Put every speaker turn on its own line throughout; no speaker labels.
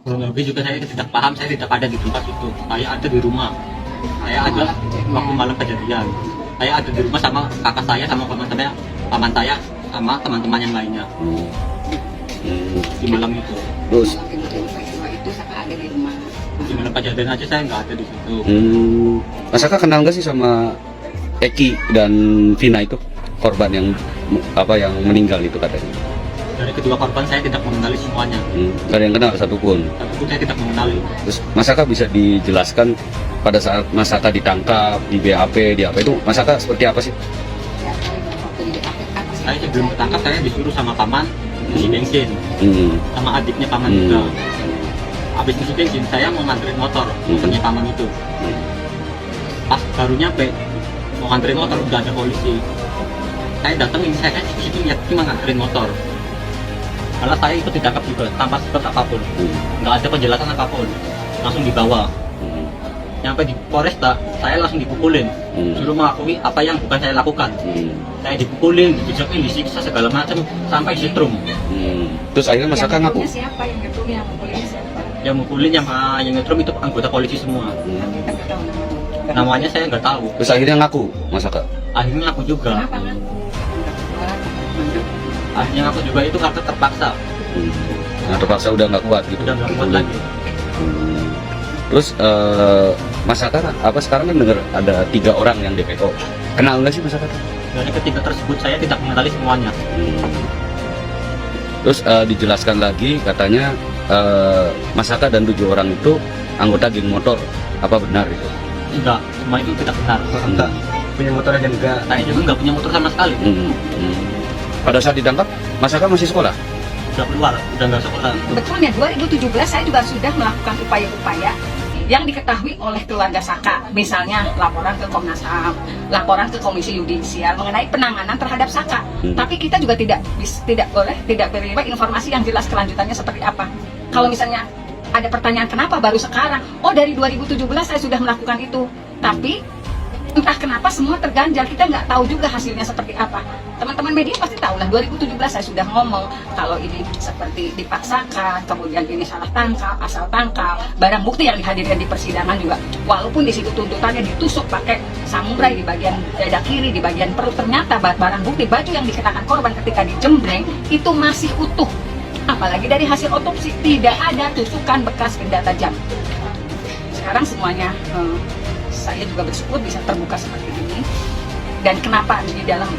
Kronologi juga saya tidak paham, saya tidak ada di tempat itu. Saya ada di rumah. Saya ada waktu malam kejadian. Saya ada di rumah sama kakak saya, sama paman saya, sama teman-teman yang lainnya. Di malam itu.
Terus
itu sampai ada di rumah.
Di malam kejadian aja saya nggak ada di situ.
Mas Aka kenal nggak sih sama Eki dan Vina itu korban yang yang meninggal itu katanya?
Dari kedua korban saya tidak mengenali semuanya.
Nggak ada yang kenal satupun.
Tapi saya tidak mengenali.
Terus Mas Aka bisa dijelaskan pada saat Mas Aka ditangkap di BAP, di apa itu Mas Aka seperti apa sih?
Saya sebelum ketangkap saya disuruh sama paman isi bensin, sama adiknya paman juga. Habis isi bensin saya mau nganterin motornya paman itu. Pas baru nyampe mau nganterin motor udah ada polisi. Saya datengin, saya kan di situ lihat cuma nganterin motor. Malah saya ikut ditangkap juga tanpa sebab apapun, nggak ada penjelasan apapun, langsung dibawa. Nyampe di Polresta, saya langsung dipukulin, suruh mengakui apa yang bukan saya lakukan. Saya dipukulin, dijejekin, disiksa segala macam sampai setrum.
Terus akhirnya Mas Aka ngaku.
Siapa yang ngetrum, yang mukulin siapa?
Yang mukulin, yang ngetrum itu anggota polisi semua.
Kita nggak tahu namanya.
Namanya saya nggak tahu.
Terus akhirnya ngaku Mas Aka.
Akhirnya aku juga.
Kenapa ngaku?
Akhirnya aku juga itu karena terpaksa.
Nah terpaksa udah nggak kuat gitu.
Udah nggak kuat lagi.
Terus Mas Aka sekarang kan dengar ada 3 orang yang DPO. Kenal nggak sih Mas Aka?
Dari ketiga tersebut saya tidak mengenali semuanya.
Terus dijelaskan lagi katanya Mas Aka dan 7 orang itu anggota geng motor. Apa benar itu?
Enggak, semua itu tidak benar.
Enggak.
Punya motor aja enggak. Saya juga enggak punya motor sama sekali.
Pada saat ditangkap Mas Aka masih sekolah?
Udah keluar, udah nggak sekolah.
Sebetulnya 2017 saya juga sudah melakukan upaya-upaya yang diketahui oleh keluarga Saka, misalnya laporan ke Komnas HAM, laporan ke Komisi Yudisial mengenai penanganan terhadap Saka. Tapi kita juga tidak menerima informasi yang jelas kelanjutannya seperti apa. Kalau misalnya ada pertanyaan kenapa baru sekarang? Oh, dari 2017 saya sudah melakukan itu. Tapi entah kenapa semua terganjal, kita nggak tahu juga hasilnya seperti apa. Teman-teman media pasti tahu lah, 2017 saya sudah ngomong kalau ini seperti dipaksakan, kemudian ini salah tangkap, asal tangkap, barang bukti yang dihadirkan di persidangan juga, walaupun di situ tuntutannya ditusuk pakai samurai di bagian dada kiri, di bagian perut, ternyata barang bukti baju yang dikenakan korban ketika dijembreng itu masih utuh. Apalagi dari hasil otopsi tidak ada tusukan bekas benda tajam. Sekarang semuanya saya juga bersyukur bisa terbuka seperti ini. Dan kenapa di dalam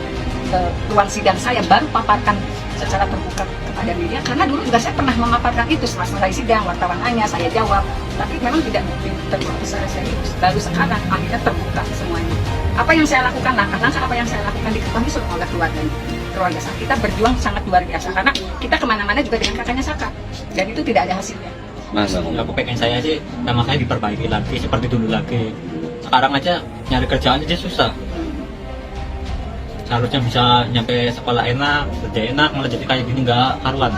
ruang sidang saya baru paparkan secara terbuka kepada media, karena dulu juga saya pernah memaparkan itu setelah selesai sidang, wartawan nanya, saya jawab, tapi memang tidak terbuka secara serius. Baru sekarang akhirnya terbuka semuanya. Apa yang saya lakukan, langkah-langkah apa yang saya lakukan diketahui semua oleh keluarganya. Keluarga Saka kita berjuang sangat luar biasa, karena kita kemana-mana juga dengan kakaknya Saka, dan itu tidak ada hasilnya.
Mas,
Aku pengen saya sih, nama saya diperbaiki lagi seperti dulu lagi. Sekarang aja nyari kerjaan aja susah. Seharusnya bisa nyampe sekolah enak, kerja enak, malah jadi kayak gini nggak karuan.